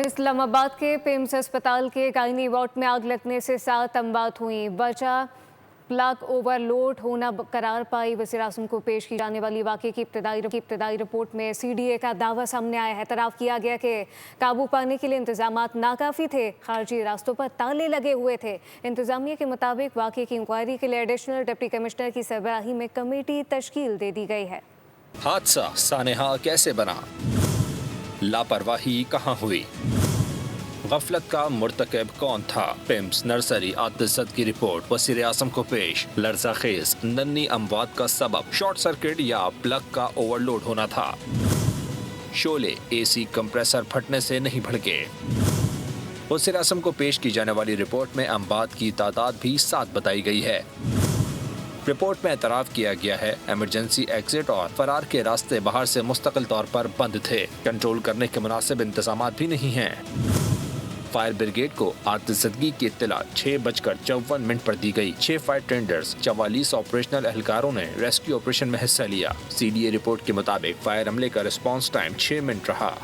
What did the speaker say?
इस्लामाबाद के पिम्स अस्पताल के गायनी वार्ड में आग लगने से 7 अमवात हुई। वजह प्लग ओवरलोड होना करार पाई। वज़ीर-ए-आज़म को पेश की जाने वाली वाक़े की इब्तदाई रिपोर्ट में CDA का दावा सामने आया है। एतराफ़ किया गया कि काबू पाने के लिए इंतजामात नाकाफ़ी थे, खारजी रास्तों पर ताले लगे हुए थे। इंतजामिया के मुताबिक वाक़े की इंक्वायरी के लिए एडिशनल डिप्टी कमिश्नर की सरबराही में कमेटी तश्कील दे दी गई है। हादसा सानेहा कैसे बना, लापरवाही कहाँ हुई, गफलत का मुर्तकब कौन था? पिम्स नर्सरी आतिशत की रिपोर्ट वज़ीर-ए-आज़म को पेश। लर्ज़ाखेज़ नन्ही अमवात का सबब शॉर्ट सर्किट या प्लग का ओवरलोड होना था। शोले AC कंप्रेसर फटने से नहीं भड़के। वज़ीर-ए-आज़म को पेश की जाने वाली रिपोर्ट में अमवात की तादाद भी 7 बताई गई है। रिपोर्ट में एतराफ़ किया गया है इमरजेंसी एग्जिट और फरार के रास्ते बाहर से मुस्तकिल तौर पर बंद थे। कंट्रोल करने के मुनासिब इंतजामात भी नहीं हैं। फायर ब्रिगेड को आतिशदगी की इत्तला 6:54 पर दी गई। 6 फायर टेंडर्स 44 ऑपरेशनल एहलकारों ने रेस्क्यू ऑपरेशन में हिस्सा लिया। CDA रिपोर्ट के मुताबिक फायर अमले का रिस्पांस टाइम 6 मिनट रहा।